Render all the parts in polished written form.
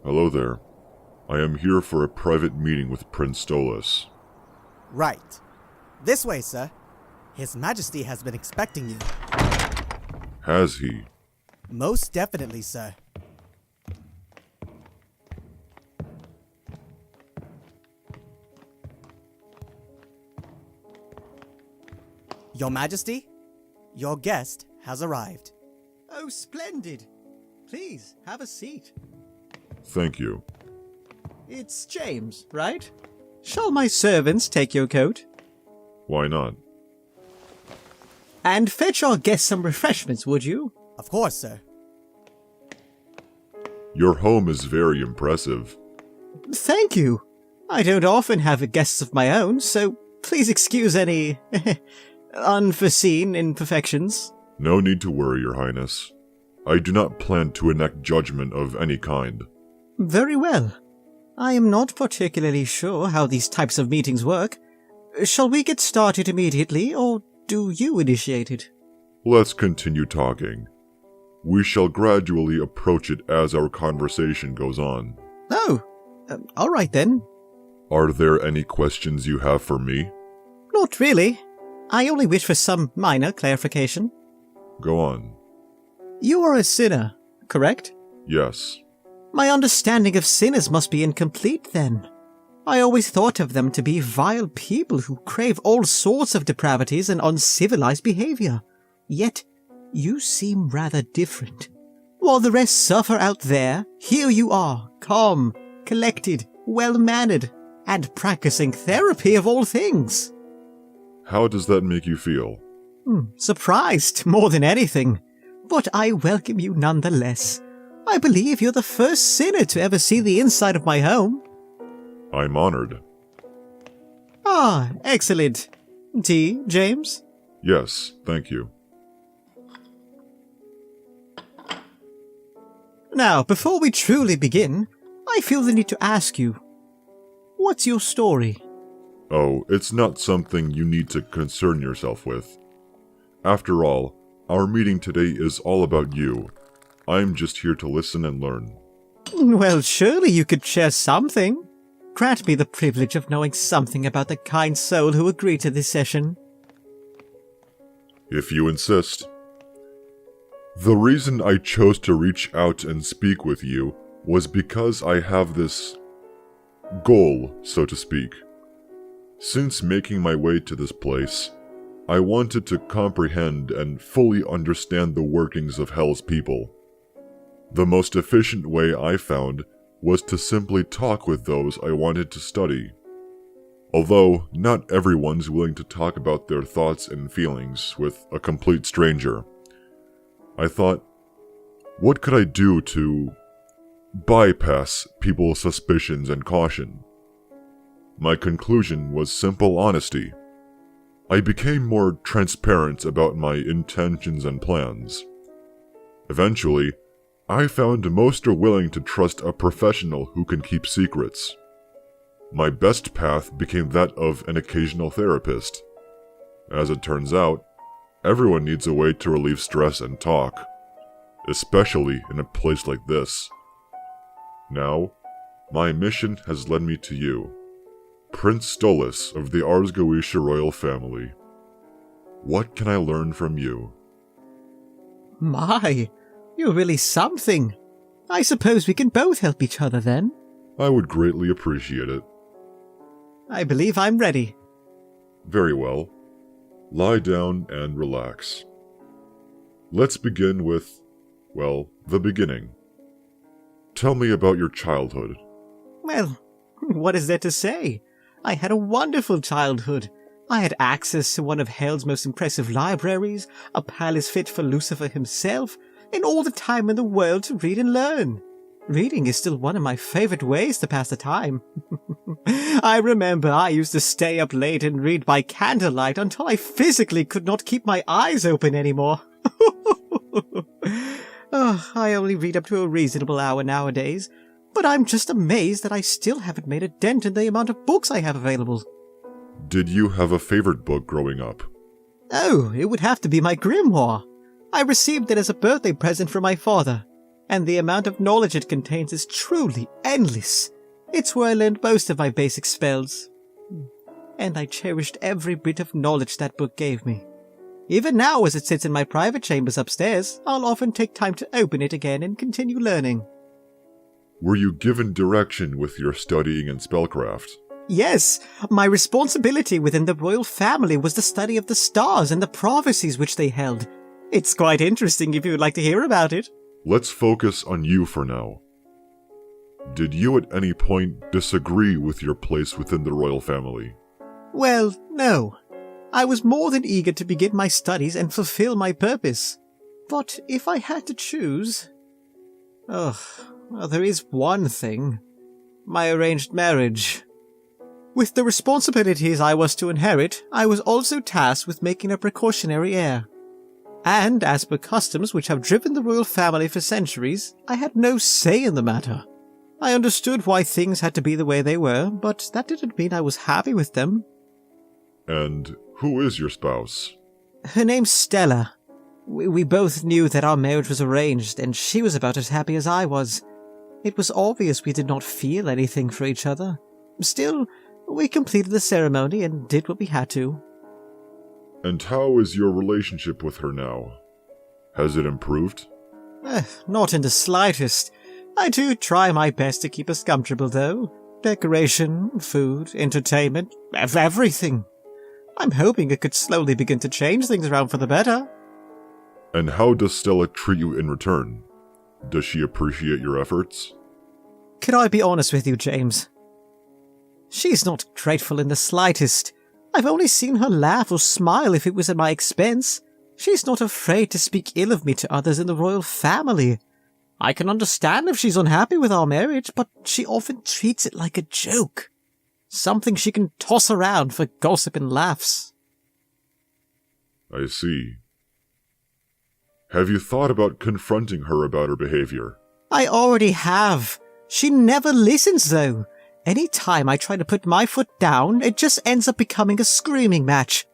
Hello there. I am here for a private meeting with Prince Stolas. Right. This way, sir. His Majesty has been expecting you. Has he? Most definitely, sir. Your Majesty, your guest has arrived. Oh, splendid. Please, have a seat. Thank you. It's James, right? Shall my servants take your coat? Why not? And fetch our guest some refreshments, would you? Of course, sir. Your home is very impressive. Thank you. I don't often have guests of my own, so please excuse any unforeseen imperfections. No need to worry, Your Highness. I do not plan to enact judgment of any kind. Very well. I am not particularly sure how these types of meetings work. Shall we get started immediately, or do you initiate it? Let's continue talking. We shall gradually approach it as our conversation goes on. Oh, all right then. Are there any questions you have for me? Not really. I only wish for some minor clarification. Go on. You are a sinner, correct? Yes. My understanding of sinners must be incomplete then. I always thought of them to be vile people who crave all sorts of depravities and uncivilized behavior. Yet, you seem rather different. While the rest suffer out there, here you are, calm, collected, well-mannered, and practicing therapy of all things. How does that make you feel? Surprised, more than anything. But I welcome you nonetheless. I believe you're the first sinner to ever see the inside of my home. I'm honored. Ah, excellent. Tea, James? Yes, thank you. Now, before we truly begin, I feel the need to ask you, what's your story? Oh, it's not something you need to concern yourself with. After all, our meeting today is all about you. I'm just here to listen and learn. Well, surely you could share something. Grant me the privilege of knowing something about the kind soul who agreed to this session. If you insist. The reason I chose to reach out and speak with you was because I have this goal, so to speak. Since making my way to this place, I wanted to comprehend and fully understand the workings of Hell's people. The most efficient way I found was to simply talk with those I wanted to study. Although not everyone's willing to talk about their thoughts and feelings with a complete stranger, I thought, what could I do to bypass people's suspicions and caution? My conclusion was simple honesty. I became more transparent about my intentions and plans. Eventually, I found most are willing to trust a professional who can keep secrets. My best path became that of an occasional therapist. As it turns out, everyone needs a way to relieve stress and talk, especially in a place like this. Now, my mission has led me to you, Prince Stolas of the Arsgoisha royal family. What can I learn from you? My, you're really something. I suppose we can both help each other then. I would greatly appreciate it. I believe I'm ready. Very well. Lie down and relax. Let's begin with, well, the beginning. Tell me about your childhood. Well, what is there to say? I had a wonderful childhood. I had access to one of Hell's most impressive libraries, a palace fit for Lucifer himself, and all the time in the world to read and learn. Reading is still one of my favorite ways to pass the time. I remember I used to stay up late and read by candlelight until I physically could not keep my eyes open anymore. I only read up to a reasonable hour nowadays, but I'm just amazed that I still haven't made a dent in the amount of books I have available. Did you have a favorite book growing up? Oh, it would have to be my grimoire. I received it as a birthday present from my father. and the amount of knowledge it contains is truly endless. It's where I learned most of my basic spells. And I cherished every bit of knowledge that book gave me. Even now, as it sits in my private chambers upstairs, I'll often take time to open it again and continue learning. Were you given direction with your studying and spellcraft? Yes, my responsibility within the royal family was the study of the stars and the prophecies which they held. It's quite interesting if you would like to hear about it. Let's focus on you for now. Did you at any point disagree with your place within the royal family? Well, no. I was more than eager to begin my studies and fulfill my purpose. But if I had to choose... there is one thing. My arranged marriage. With the responsibilities I was to inherit, I was also tasked with making a precautionary heir. And, as per customs which have driven the royal family for centuries, I had no say in the matter. I understood why things had to be the way they were, but that didn't mean I was happy with them. And who is your spouse? Her name's Stella. We both knew that our marriage was arranged, and she was about as happy as I was. It was obvious we did not feel anything for each other. Still, we completed the ceremony and did what we had to. And how is your relationship with her now? Has it improved? Not in the slightest. I do try my best to keep us comfortable, though. Decoration, food, entertainment, everything. I'm hoping it could slowly begin to change things around for the better. And how does Stella treat you in return? Does she appreciate your efforts? Could I be honest with you, James? She's not grateful in the slightest. I've only seen her laugh or smile if it was at my expense. She's not afraid to speak ill of me to others in the royal family. I can understand if she's unhappy with our marriage, but she often treats it like a joke. Something she can toss around for gossip and laughs. I see. Have you thought about confronting her about her behavior? I already have. She never listens, though. Any time I try to put my foot down, it just ends up becoming a screaming match.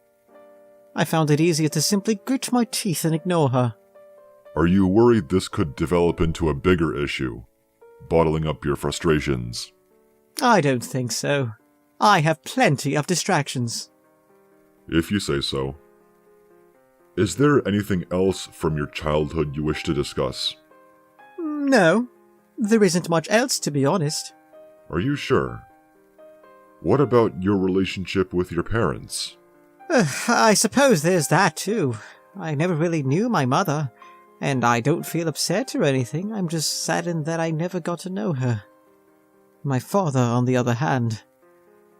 I found it easier to simply grit my teeth and ignore her. Are you worried this could develop into a bigger issue, bottling up your frustrations? I don't think so. I have plenty of distractions. If you say so. Is there anything else from your childhood you wish to discuss? No, there isn't much else, to be honest. Are you sure? What about your relationship with your parents? I suppose there's that, too. I never really knew my mother, and I don't feel upset or anything. I'm just saddened that I never got to know her. My father, on the other hand...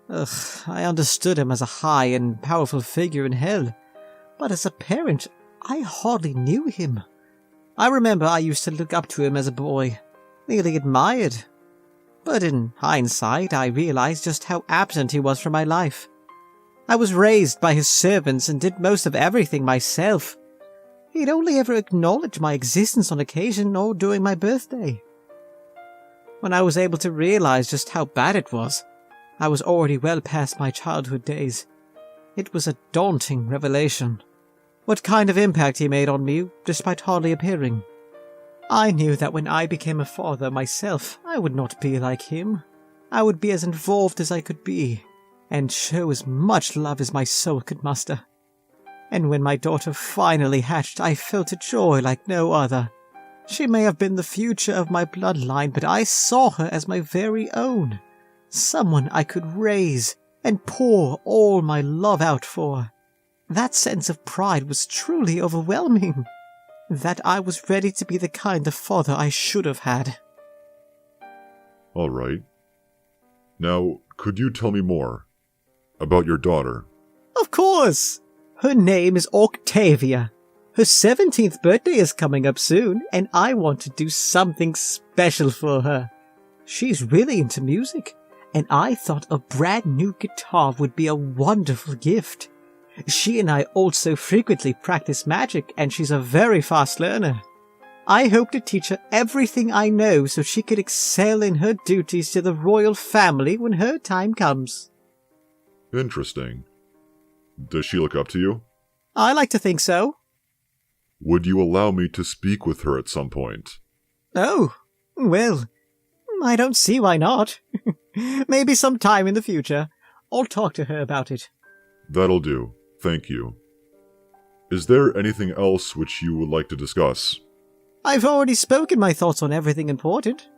I understood him as a high and powerful figure in hell, but as a parent, I hardly knew him. I remember I used to look up to him as a boy, nearly admired. But in hindsight, I realized just how absent he was from my life. I was raised by his servants and did most of everything myself. He'd only ever acknowledge my existence on occasion or during my birthday. When I was able to realize just how bad it was, I was already well past my childhood days. It was a daunting revelation. What kind of impact he made on me, despite hardly appearing. I knew that when I became a father myself, I would not be like him. I would be as involved as I could be, and show as much love as my soul could muster. And when my daughter finally hatched, I felt a joy like no other. She may have been the future of my bloodline, but I saw her as my very own. Someone I could raise and pour all my love out for. That sense of pride was truly overwhelming. That I was ready to be the kind of father I should have had. All right. Now, could you tell me more about your daughter? Of course! Her name is Octavia. Her 17th birthday is coming up soon, and I want to do something special for her. She's really into music, and I thought a brand new guitar would be a wonderful gift. She and I also frequently practice magic, and she's a very fast learner. I hope to teach her everything I know so she could excel in her duties to the royal family when her time comes. Interesting. Does she look up to you? I like to think so. Would you allow me to speak with her at some point? Oh, well, I don't see why not. Maybe sometime in the future. I'll talk to her about it. That'll do. Thank you. Is there anything else which you would like to discuss? I've already spoken my thoughts on everything important.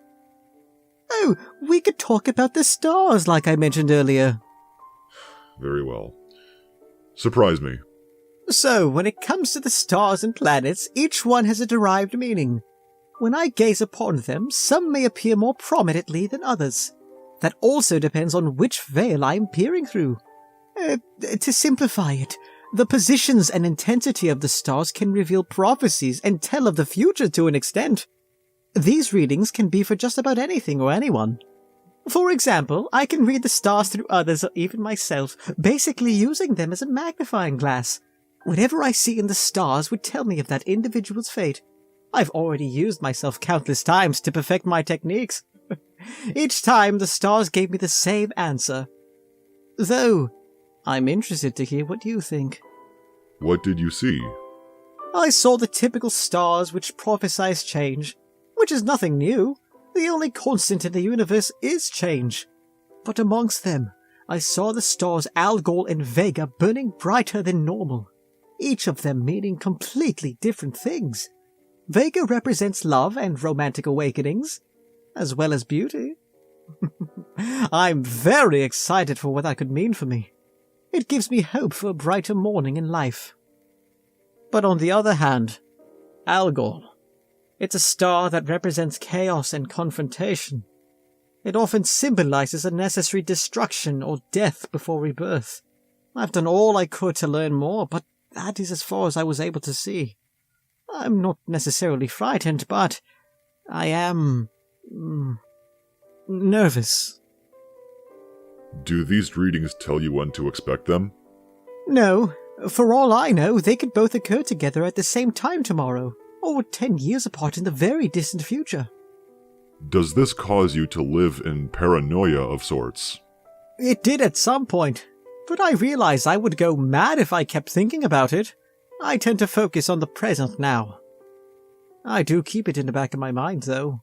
Oh, we could talk about the stars like I mentioned earlier. Very well. Surprise me. So, when it comes to the stars and planets, each one has a derived meaning. When I gaze upon them, some may appear more prominently than others. That also depends on which veil I am peering through. To simplify it, the positions and intensity of the stars can reveal prophecies and tell of the future to an extent. These readings can be for just about anything or anyone. For example, I can read the stars through others or even myself, basically using them as a magnifying glass. Whatever I see in the stars would tell me of that individual's fate. I've already used myself countless times to perfect my techniques. Each time the stars gave me the same answer. Though, I'm interested to hear what you think. What did you see? I saw the typical stars which prophesize change, which is nothing new. The only constant in the universe is change. But amongst them, I saw the stars Algol and Vega burning brighter than normal, each of them meaning completely different things. Vega represents love and romantic awakenings, as well as beauty. I'm very excited for what that could mean for me. It gives me hope for a brighter morning in life. But on the other hand, Algol. It's a star that represents chaos and confrontation. It often symbolizes a necessary destruction or death before rebirth. I've done all I could to learn more, but that is as far as I was able to see. I'm not necessarily frightened, but I am nervous. Do these readings tell you when to expect them? No. For all I know, they could both occur together at the same time tomorrow, or 10 years apart in the very distant future. Does this cause you to live in paranoia of sorts? It did at some point, but I realized I would go mad if I kept thinking about it. I tend to focus on the present now. I do keep it in the back of my mind, though.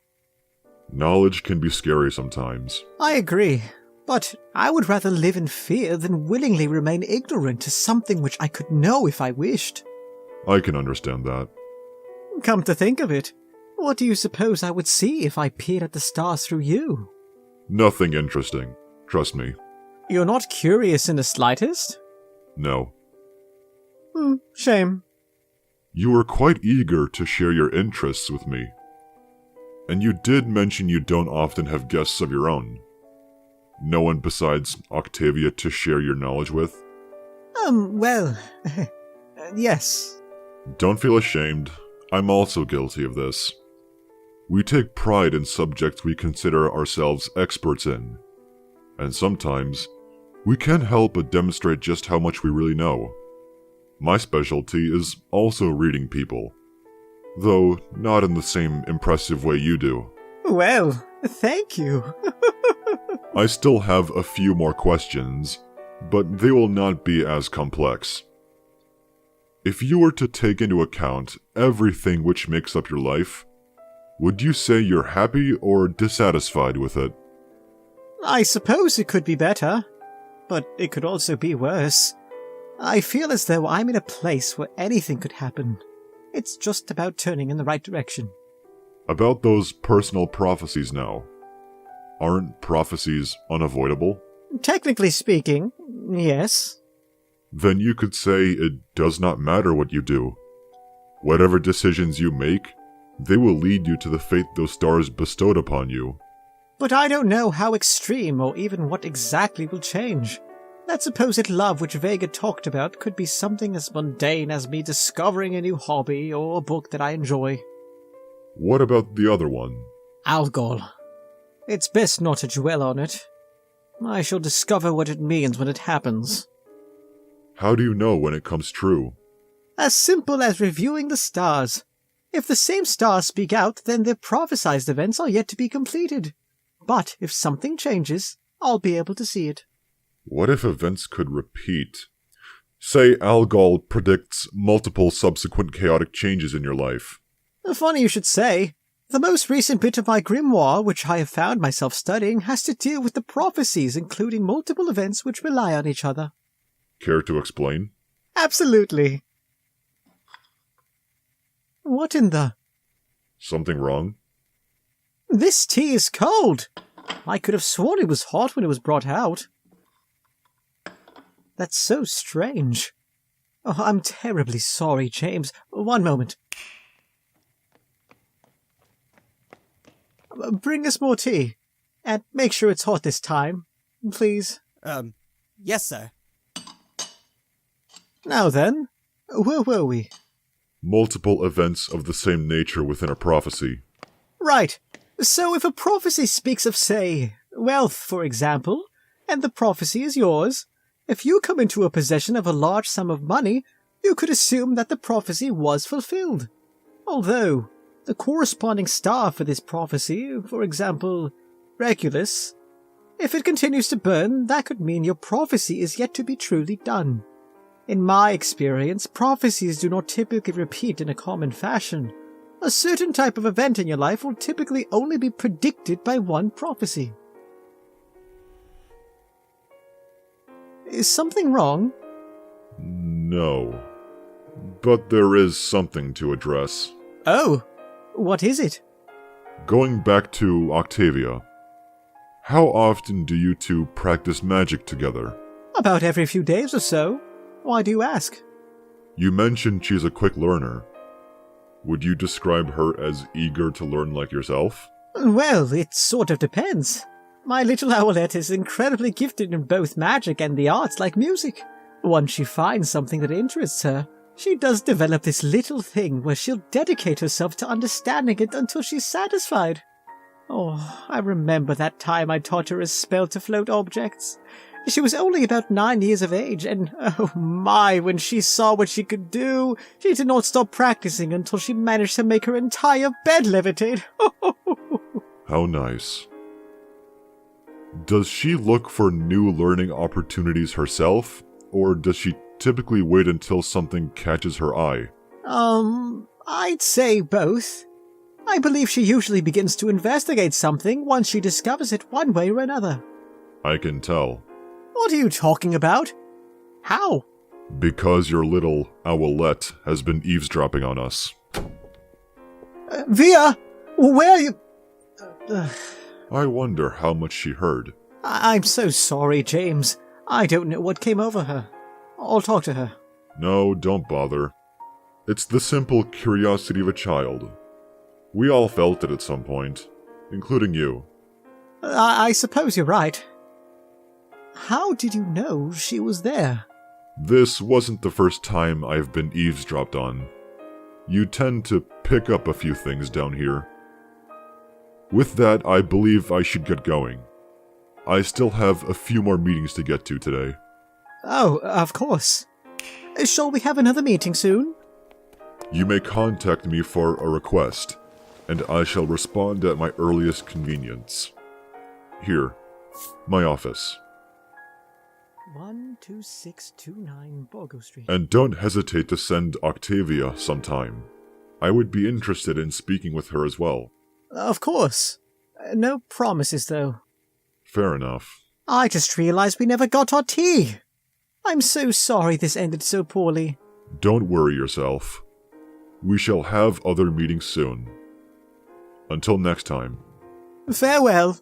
Knowledge can be scary sometimes. I agree, but I would rather live in fear than willingly remain ignorant to something which I could know if I wished. I can understand that. Come to think of it, what do you suppose I would see if I peered at the stars through you? Nothing interesting. Trust me. You're not curious in the slightest? No. Shame. You were quite eager to share your interests with me. And you did mention you don't often have guests of your own. No one besides Octavia to share your knowledge with? Well, yes. Don't feel ashamed. I'm also guilty of this. We take pride in subjects we consider ourselves experts in. And sometimes, we can't help but demonstrate just how much we really know. My specialty is also reading people, though not in the same impressive way you do. Well, thank you. I still have a few more questions, but they will not be as complex. If you were to take into account everything which makes up your life, would you say you're happy or dissatisfied with it? I suppose it could be better, but it could also be worse. I feel as though I'm in a place where anything could happen. It's just about turning in the right direction. About those personal prophecies now. Aren't prophecies unavoidable? Technically speaking, yes. Then you could say it does not matter what you do. Whatever decisions you make, they will lead you to the fate those stars bestowed upon you. But I don't know how extreme or even what exactly will change. That supposed love which Vega talked about could be something as mundane as me discovering a new hobby or a book that I enjoy. What about the other one? Algol. It's best not to dwell on it. I shall discover what it means when it happens. How do you know when it comes true? As simple as reviewing the stars. If the same stars speak out, then their prophesied events are yet to be completed. But if something changes, I'll be able to see it. What if events could repeat? Say Algol predicts multiple subsequent chaotic changes in your life. Funny you should say. The most recent bit of my grimoire, which I have found myself studying, has to deal with the prophecies, including multiple events which rely on each other. Care to explain? Absolutely. What in the... Something wrong? This tea is cold! I could have sworn it was hot when it was brought out. That's so strange. Oh, I'm terribly sorry, James. One moment. Bring us more tea. And make sure it's hot this time, please. Yes, sir. Now then, where were we? Multiple events of the same nature within a prophecy. Right. So if a prophecy speaks of, say, wealth, for example, and the prophecy is yours, if you come into a possession of a large sum of money, you could assume that the prophecy was fulfilled. Although, the corresponding star for this prophecy, for example, Regulus, if it continues to burn, that could mean your prophecy is yet to be truly done. In my experience, prophecies do not typically repeat in a common fashion. A certain type of event in your life will typically only be predicted by one prophecy. Is something wrong? No. But there is something to address. Oh, what is it? Going back to Octavia. How often do you two practice magic together? About every few days or so. Why do you ask? You mentioned she's a quick learner. Would you describe her as eager to learn like yourself? Well, it sort of depends. My little owlet is incredibly gifted in both magic and the arts like music. Once she finds something that interests her, she does develop this little thing where she'll dedicate herself to understanding it until she's satisfied. Oh, I remember that time I taught her a spell to float objects. She was only about 9 years of age, and oh my, when she saw what she could do, she did not stop practicing until she managed to make her entire bed levitate. How nice. Does she look for new learning opportunities herself, or does she typically wait until something catches her eye? I'd say both. I believe she usually begins to investigate something once she discovers it one way or another. I can tell. What are you talking about? How? Because your little owlet has been eavesdropping on us. Via! Where are you? I wonder how much she heard. I'm so sorry, James. I don't know what came over her. I'll talk to her. No, don't bother. It's the simple curiosity of a child. We all felt it at some point, including you. I suppose you're right. How did you know she was there? This wasn't the first time I've been eavesdropped on. You tend to pick up a few things down here. With that, I believe I should get going. I still have a few more meetings to get to today. Oh, of course. Shall we have another meeting soon? You may contact me for a request, and I shall respond at my earliest convenience. Here, my office. 12629 Borgo Street. And don't hesitate to send Octavia sometime. I would be interested in speaking with her as well. Of course. No promises, though. Fair enough. I just realized we never got our tea. I'm so sorry this ended so poorly. Don't worry yourself. We shall have other meetings soon. Until next time. Farewell.